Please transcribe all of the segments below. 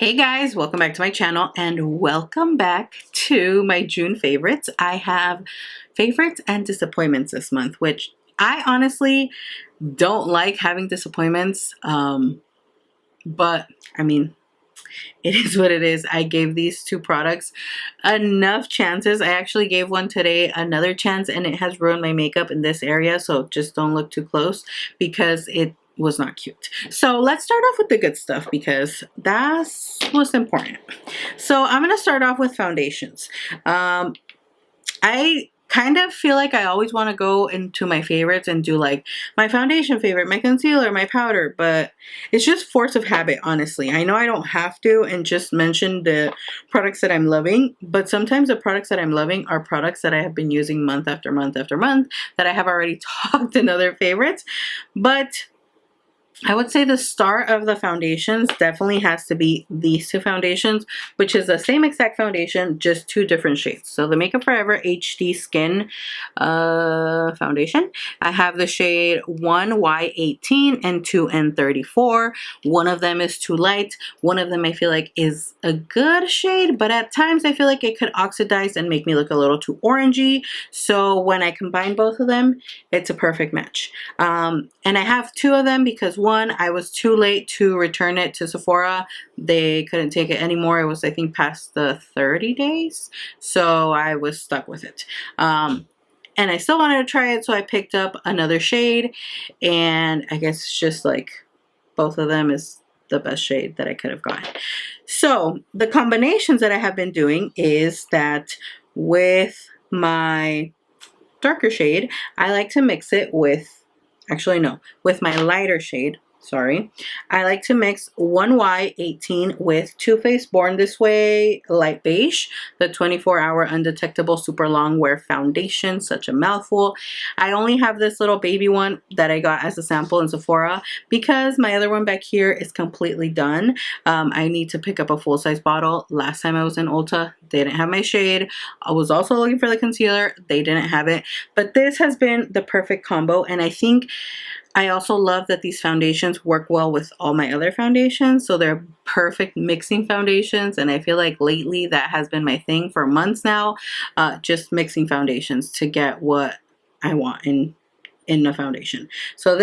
Hey guys, welcome back to my channel and welcome back to my June favorites. I have favorites and disappointments this month, which I honestly don't like having disappointments. But I mean, it is what it is. I gave these two products enough chances. I actually gave one today another chance and it has ruined my makeup in this area. So just don't look too close because it was not cute. So let's start off with the good stuff because that's what's important. So I'm going to start off with foundations. I kind of feel like I always want to go into my favorites and do like my foundation favorite, my concealer, my powder, but it's just force of habit, honestly. I know I don't have to and just mention the products that I'm loving, but sometimes the products that I'm loving are products that I have been using month after month after month that I have already talked in other favorites. But I would say the star of the foundations definitely has to be these two foundations, which is the same exact foundation, just two different shades. So the Makeup Forever HD Skin foundation. I have the shade 1Y18 and 2N34. One of them is too light. One of them I feel like is a good shade, but at times I feel like it could oxidize and make me look a little too orangey. So when I combine both of them, it's a perfect match. And I have two of them because one, I was too late to return it to Sephora. They couldn't take it anymore. It was, I think, past the 30 days. So I was stuck with it. And I still wanted to try it, so I picked up another shade. And I guess it's just like both of them is the best shade that I could have gotten. So the combinations that I have been doing is that with my darker shade, I like to mix it with, actually no, with my lighter shade, sorry. I like to mix 1Y18 with Too Faced Born This Way Light Beige, the 24-hour undetectable super long wear foundation, such a mouthful. I only have this little baby one that I got as a sample in Sephora because my other one back here is completely done. I need to pick up a full-size bottle. Last time I was in Ulta, they didn't have my shade. I was also looking for the concealer. They didn't have it. But this has been the perfect combo, and I think I also love that these foundations work well with all my other foundations. So they're perfect mixing foundations. And I feel like lately that has been my thing for months now. Just mixing foundations to get what I want in a foundation. So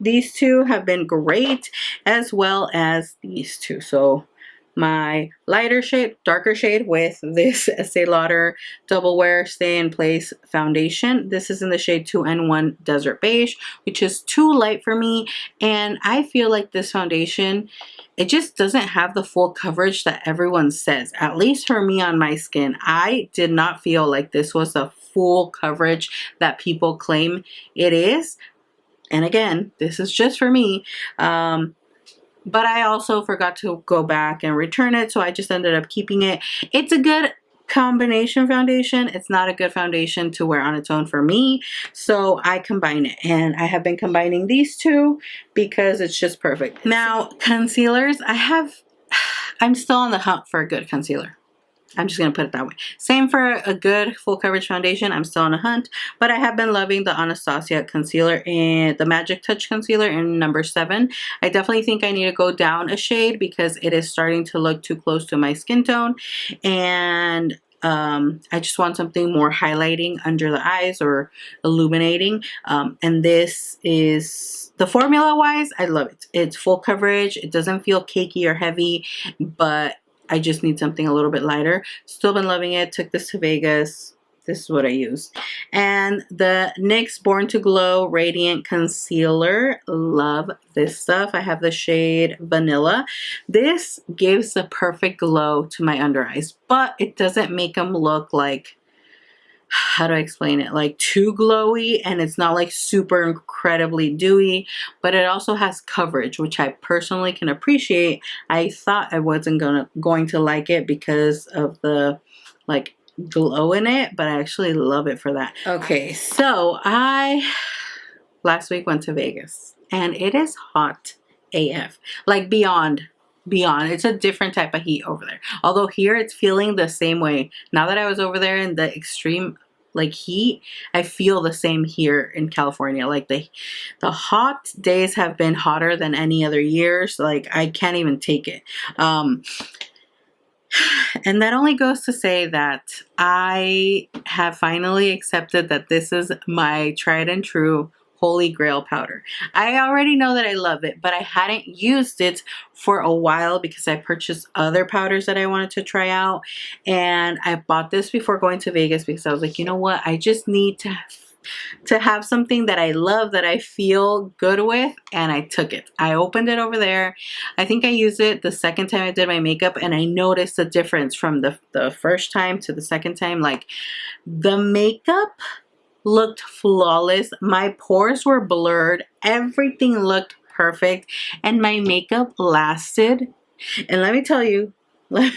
these two have been great, as well as these two. So my lighter shade, darker shade with this Estee Lauder Double Wear Stay in Place foundation. This is in the shade 2N1 Desert Beige, which is too light for me. And I feel like this foundation, it just doesn't have the full coverage that everyone says, at least for me on my skin. I did not feel like this was the full coverage that people claim it is. And again, this is just for me. But I also forgot to go back and return it, so I just ended up keeping it. It's a good combination foundation. It's not a good foundation to wear on its own for me, so I combine it. And I have been combining these two because it's just perfect. Now, concealers, I'm still on the hunt for a good concealer. I'm just going to put it that way. Same for a good full coverage foundation. I'm still on a hunt, but I have been loving the Anastasia concealer and the Magic Touch concealer in number 7. I definitely think I need to go down a shade because it is starting to look too close to my skin tone. And I just want something more highlighting under the eyes or illuminating. And this is, the formula wise, I love it. It's full coverage. It doesn't feel cakey or heavy, but I just need something a little bit lighter. Still been loving it. Took this to Vegas. This is what I use. And the NYX Born to Glow Radiant Concealer. Love this stuff. I have the shade Vanilla. This gives the perfect glow to my under eyes, but it doesn't make them look like, how do I explain it, like too glowy, and it's not like super incredibly dewy, but it also has coverage, which I personally can appreciate. I thought I wasn't going to like it because of the like glow in it, but I actually love it for that. Okay, so I last week went to Vegas and it is hot AF, like beyond. It's a different type of heat over there. Although here it's feeling the same way. Now that I was over there in the extreme like heat, I feel the same here in California. Like the hot days have been hotter than any other years. Like I can't even take it. And that only goes to say that I have finally accepted that this is my tried and true Holy Grail powder. I already know that I love it, but I hadn't used it for a while because I purchased other powders that I wanted to try out. And I bought this before going to Vegas because I was like, you know what? I just need to have something that I love, that I feel good with, and I took it. I opened it over there. I think I used it the second time I did my makeup, and I noticed the difference from the first time to the second time. Like, the makeup looked flawless. My pores were blurred. Everything looked perfect, and my makeup lasted. And let me tell you, my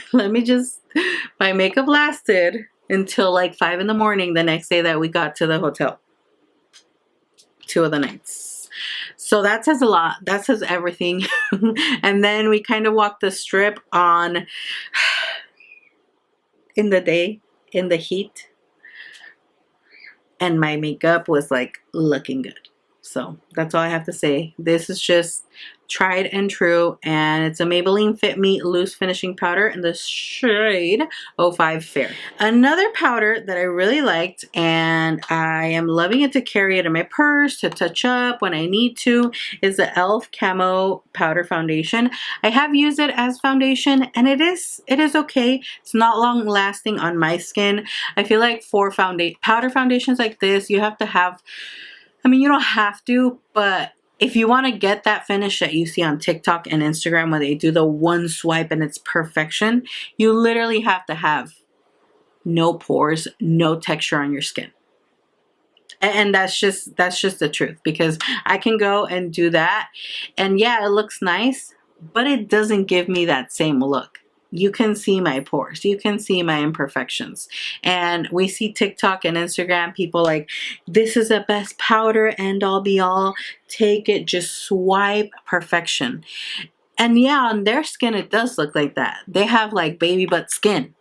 makeup lasted until like 5 in the morning the next day that we got to the hotel. 2 of the nights. So that says a lot. That says everything. And then we kind of walked the strip on in the day, in the heat. And my makeup was like looking good. So that's all I have to say. This is just tried and true, and it's a Maybelline Fit Me Loose Finishing Powder in the shade 05 Fair. Another powder that I really liked, and I am loving it to carry it in my purse, to touch up when I need to, is the e.l.f. Camo Powder Foundation. I have used it as foundation, and it is okay. It's not long lasting on my skin. I feel like for powder foundations like this, you have to have, I mean, you don't have to, but if you want to get that finish that you see on TikTok and Instagram where they do the one swipe and it's perfection, you literally have to have no pores, no texture on your skin. And that's just the truth, because I can go and do that, and yeah, it looks nice, but it doesn't give me that same look. You can see my pores, you can see my imperfections. And we see TikTok and Instagram people like, this is the best powder, end all be all, take it, just swipe, perfection. And yeah, on their skin it does look like that. They have like baby butt skin.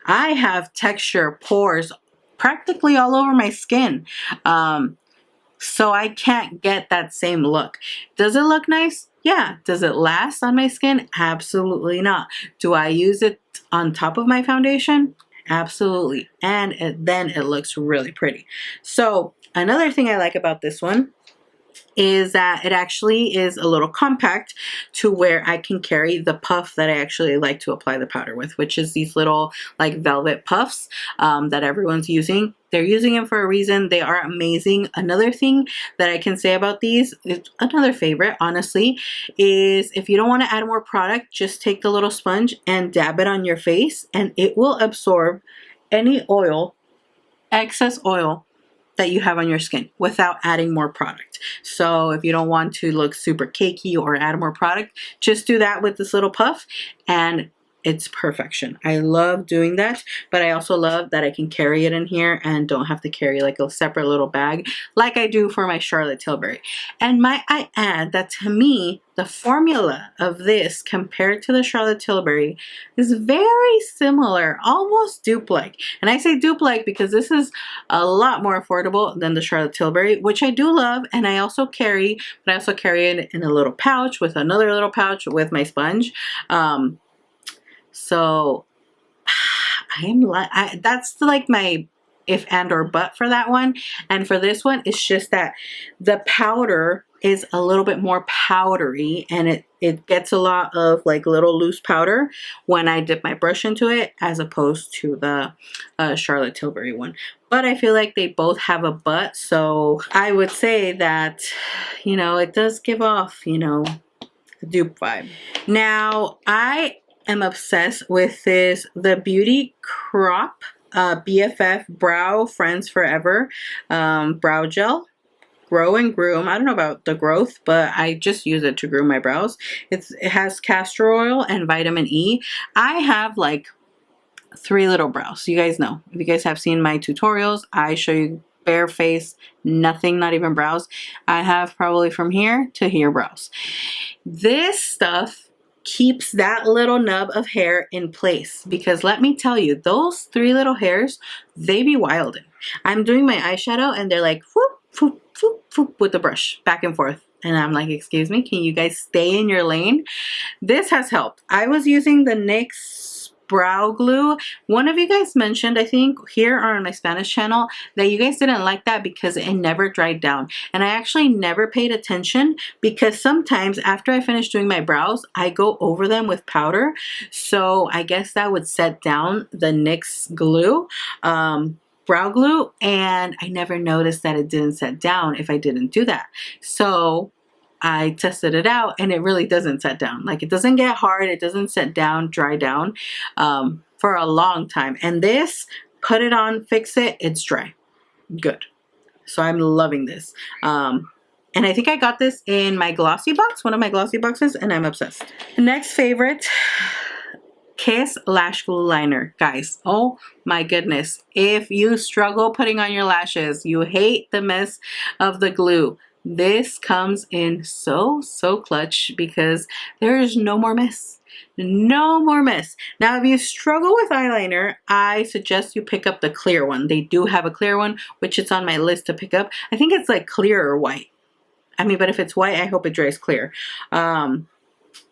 I have texture, pores practically all over my skin. So I can't get that same look. Does it look nice? Yeah. Does it last on my skin? Absolutely not. Do I use it on top of my foundation? Absolutely. And then it looks really pretty. So another thing I like about this one is that it actually is a little compact to where I can carry the puff that I actually like to apply the powder with, which is these little like velvet puffs that everyone's using. They're using them for a reason. They are amazing. Another thing that I can say about these, it's another favorite, honestly, is if you don't want to add more product, just take the little sponge and dab it on your face, and it will absorb any oil, excess oil that you have on your skin without adding more product. So if you don't want to look super cakey or add more product, just do that with this little puff and it's perfection. I love doing that, but I also love that I can carry it in here and don't have to carry like a separate little bag like I do for my Charlotte Tilbury. And might I add that to me, the formula of this compared to the Charlotte Tilbury is very similar, almost dupe-like. And I say dupe-like because this is a lot more affordable than the Charlotte Tilbury, which I do love, and I also carry, but I also carry it in a little pouch with another little pouch with my sponge. So that's like my if and or but for that one. And for this one, it's just that the powder is a little bit more powdery, and it gets a lot of like little loose powder when I dip my brush into it, as opposed to the Charlotte Tilbury one. But I feel like they both have a but, so I would say that, you know, it does give off, you know, a dupe vibe. Now, I am obsessed with the Beauty Crop BFF Brow Friends Forever brow gel. Grow and Groom. I don't know about the growth, but I just use it to groom my brows. It has castor oil and vitamin E. I have like 3 little brows. You guys know. If you guys have seen my tutorials, I show you bare face, nothing, not even brows. I have probably from here to here brows. This stuff keeps that little nub of hair in place, because let me tell you, those 3 little hairs, they be wildin'. I'm doing my eyeshadow and they're like whoop, whoop, whoop, whoop, with the brush back and forth, and I'm like, excuse me, can you guys stay in your lane? This has helped. I was using the NYX brow glue. One of you guys mentioned, I think here on my Spanish channel, that you guys didn't like that because it never dried down. And I actually never paid attention because sometimes after I finish doing my brows, I go over them with powder. So I guess that would set down the NYX glue, brow glue, and I never noticed that it didn't set down if I didn't do that. So I tested it out and it really doesn't set down. Like, it doesn't get hard, it doesn't set down, dry down for a long time. And this, put it on, fix it, it's dry. Good. So I'm loving this. And I think I got this in my glossy box, one of my glossy boxes, and I'm obsessed. Next favorite, Kiss Lash Glue Liner. Guys, oh my goodness. If you struggle putting on your lashes, you hate the mess of the glue, this comes in so clutch because there is no more mess. No more mess. Now, if you struggle with eyeliner, I suggest you pick up the clear one. They do have a clear one, which is on my list to pick up. I think it's like clear or white. I mean, but if it's white, I hope it dries clear.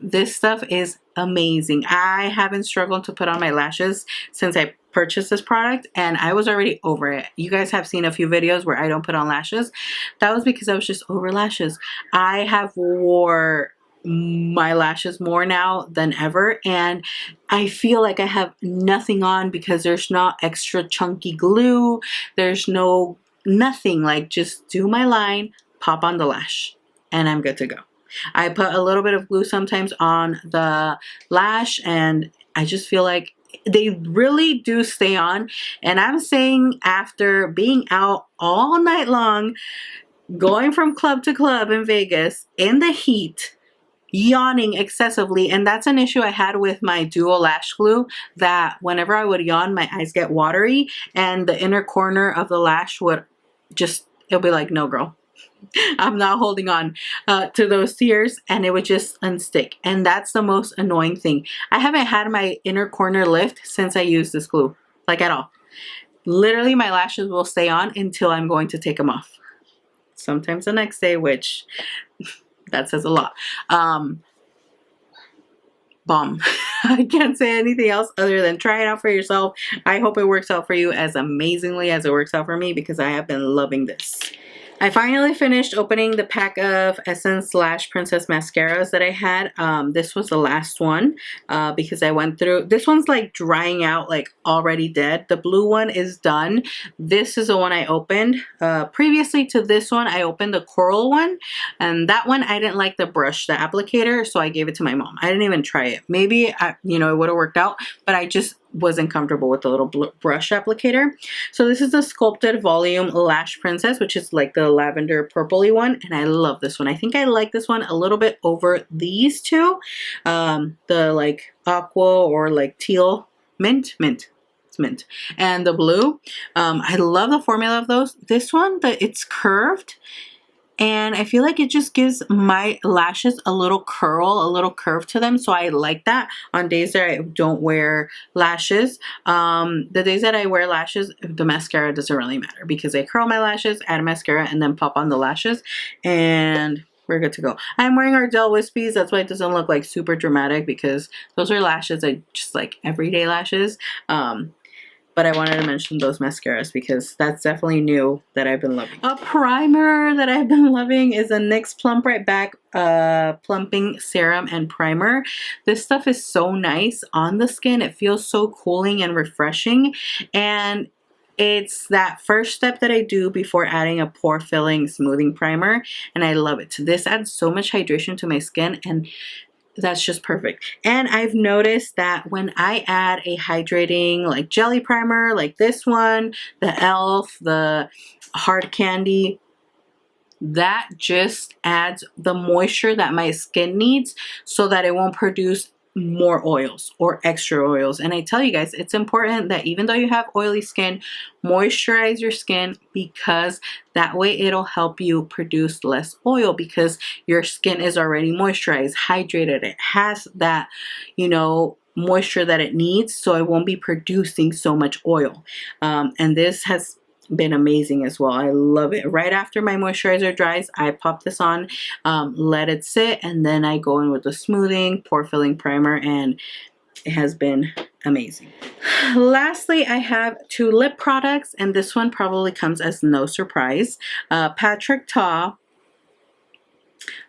This stuff is amazing. I haven't struggled to put on my lashes since I purchased this product, and I was already over it. You guys have seen a few videos where I don't put on lashes. That was because I was just over lashes. I have wore my lashes more now than ever, and I feel like I have nothing on because there's not extra chunky glue. There's nothing. Like, just do my line, pop on the lash, and I'm good to go. I put a little bit of glue sometimes on the lash, and I just feel like they really do stay on. And I'm saying, after being out all night long, going from club to club in Vegas in the heat, yawning excessively, and that's an issue I had with my dual lash glue, that whenever I would yawn, my eyes get watery, and the inner corner of the lash would just, it'll be like, no girl, I'm not holding on to those tears, and it would just unstick. And that's the most annoying thing. I haven't had my inner corner lift since I used this glue, like, at all. Literally, my lashes will stay on until I'm going to take them off. Sometimes the next day, which that says a lot. Bomb. I can't say anything else other than try it out for yourself. I hope it works out for you as amazingly as it works out for me, because I have been loving this. I finally finished opening the pack of Essence / Princess mascaras that I had. This was the last one because I went through, this one's like drying out, like already dead. The blue one is done. This is the one I opened. Previously to this one, I opened the coral one, and that one I didn't like the brush, the applicator, so I gave it to my mom. I didn't even try it. Maybe, you know, it would have worked out, but I just wasn't comfortable with the little brush applicator. So this is the Sculpted Volume Lash Princess, which is like the lavender purpley one, and I love this one. I think I like this one a little bit over these two, the like aqua or like teal mint, it's mint, and the blue. I love the formula of those. This one, it's curved, and I feel like it just gives my lashes a little curl, a little curve to them. So I like that on days that I don't wear lashes. The days that I wear lashes, the mascara doesn't really matter, because I curl my lashes, add mascara, and then pop on the lashes, and we're good to go. I'm wearing Ardell Wispies. That's why it doesn't look like super dramatic, because those are lashes I just like everyday lashes. But I wanted to mention those mascaras because that's definitely new that I've been loving. A primer that I've been loving is a NYX Plump Right Back Plumping Serum and Primer. This stuff is so nice on the skin. It feels so cooling and refreshing. And it's that first step that I do before adding a pore filling smoothing primer. And I love it. This adds so much hydration to my skin, and that's just perfect. And I've noticed that when I add a hydrating like jelly primer like this one, the e.l.f., the Hard Candy, that just adds the moisture that my skin needs so that it won't produce more oils or extra oils. And I tell you guys, it's important that even though you have oily skin, moisturize your skin, because that way it'll help you produce less oil, because your skin is already moisturized, hydrated. It has that, you know, moisture that it needs, so it won't be producing so much oil. And this has been amazing as well. I love it. Right after my moisturizer dries, I pop this on, let it sit, and then I go in with the smoothing pore filling primer, and it has been amazing. Lastly, I have 2 lip products, and this one probably comes as no surprise. Patrick Ta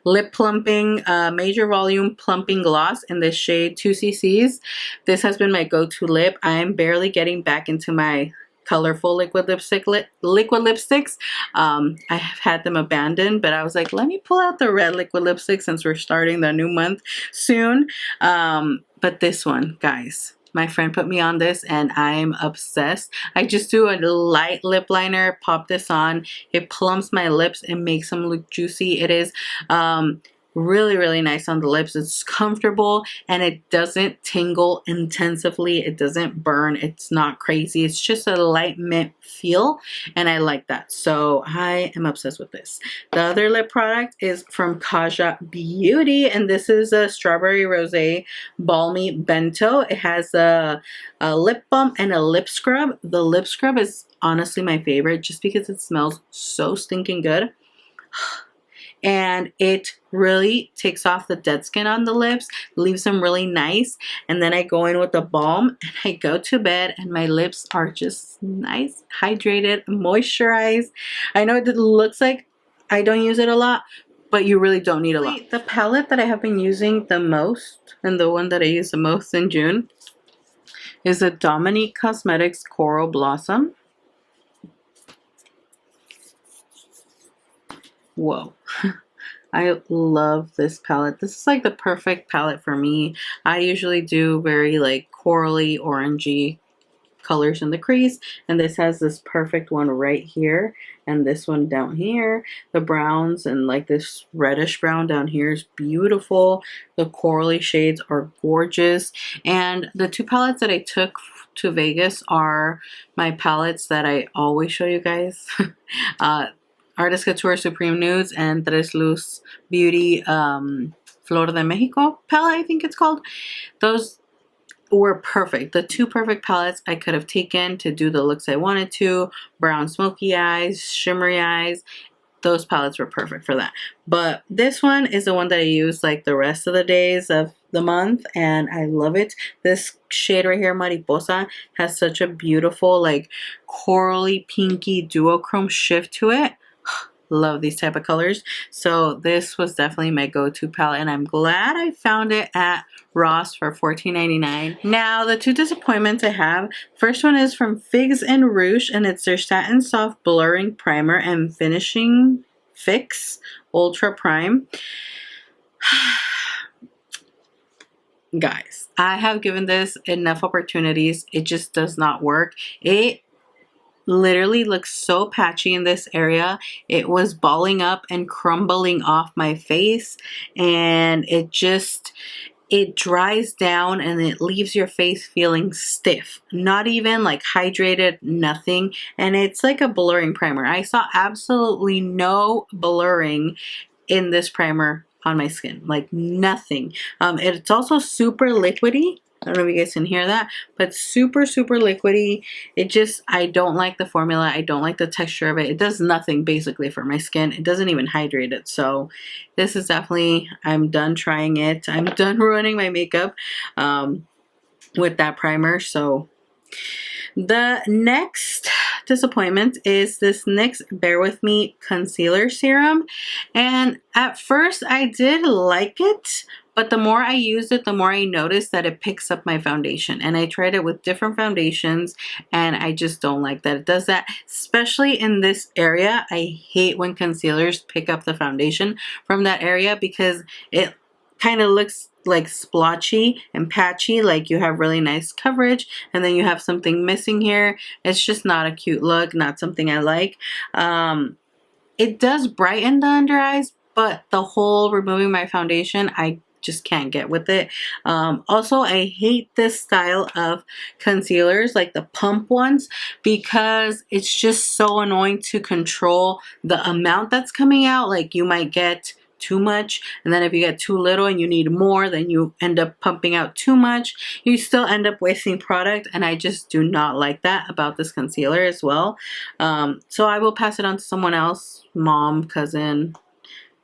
Lip Plumping Major Volume Plumping Gloss in this shade 2cc's. This has been my go-to lip. I'm barely getting back into my colorful liquid lipsticks. I have had them abandoned, but I was like, let me pull out the red liquid lipstick since we're starting the new month soon. But this one, guys, my friend put me on this and I'm obsessed. I just do a light lip liner, pop this on. It plumps my lips and makes them look juicy. It is really, really nice on the lips. It's comfortable and it doesn't tingle intensively. It doesn't burn. It's not crazy. It's just a light mint feel and I like that. So I am obsessed with this. The other lip product is from Kaja Beauty and this is a Strawberry Rosé Balmy Bento. It has a lip balm and a lip scrub. The lip scrub is honestly my favorite just because it smells so stinking good. And it really takes off the dead skin on the lips, leaves them really nice. And then I go in with the balm and I go to bed and my lips are just nice, hydrated, moisturized. I know it looks like I don't use it a lot, but you really don't need a lot. The palette that I have been using the most, and the one that I use the most in June, is the Dominique Cosmetics Coral Blossom. Whoa. I love this palette. This is like the perfect palette for me. I usually do very like corally, orangey colors in the crease, and this has this perfect one right here and this one down here. The browns and like this reddish brown down here is beautiful. The corally shades are gorgeous, and the 2 palettes that I took to Vegas are my palettes that I always show you guys. Artist Couture Supreme Nudes and Tres Luz Beauty Flor de Mexico palette, I think it's called. Those were perfect. The 2 perfect palettes I could have taken to do the looks I wanted to. Brown smoky eyes, shimmery eyes. Those palettes were perfect for that. But this one is the one that I use like the rest of the days of the month and I love it. This shade right here, Mariposa, has such a beautiful like corally pinky duochrome shift to it. Love these type of colors. So this was definitely my go-to palette and I'm glad I found it at Ross for $14.99. Now the 2 disappointments I have. First one is from Figs and Rouge and it's their Satin Soft Blurring Primer and Finishing Fix Ultra Prime. Guys, I have given this enough opportunities. It just does not work. It literally looks so patchy in this area. It was balling up and crumbling off my face and it dries down and it leaves your face feeling stiff, not even like hydrated, nothing. And it's like a blurring primer. I saw absolutely no blurring in this primer on my skin, like nothing. It's also super liquidy. I don't know if you guys can hear that, but super liquidy. It just, I don't like the formula. I don't like the texture of it. It does nothing basically for my skin. It doesn't even hydrate it. So this is definitely, I'm done trying it. I'm done ruining my makeup with that primer. So the next disappointment is this NYX Bare With Me Concealer Serum. And at first I did like it, but the more I used it, the more I noticed that it picks up my foundation. And I tried it with different foundations and I just don't like that it does that, especially in this area. I hate when concealers pick up the foundation from that area because it kind of looks like splotchy and patchy, like you have really nice coverage and then you have something missing here. It's just not a cute look, not something I like. It does brighten the under eyes, but the whole removing my foundation, I just can't get with it. Also, I hate this style of concealers, like the pump ones, because it's just so annoying to control the amount that's coming out. Like you might get too much, and then if you get too little and you need more, then you end up pumping out too much. You still end up wasting product, and I just do not like that about this concealer as well. So I will pass it on to someone else, mom, cousin,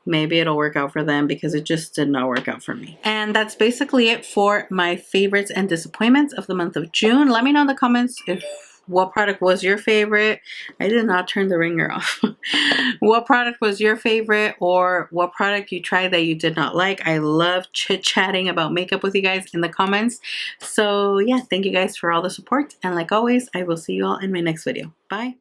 maybe it'll work out for them, because it just did not work out for me. And that's basically it for my favorites and disappointments of the month of June. Let me know in the comments if what product was your favorite. I did not turn the ringer off. What product was your favorite, or what product you tried that you did not like? I love chit-chatting about makeup with you guys in the comments. So yeah, thank you guys for all the support, and like always, I will see you all in my next video. Bye.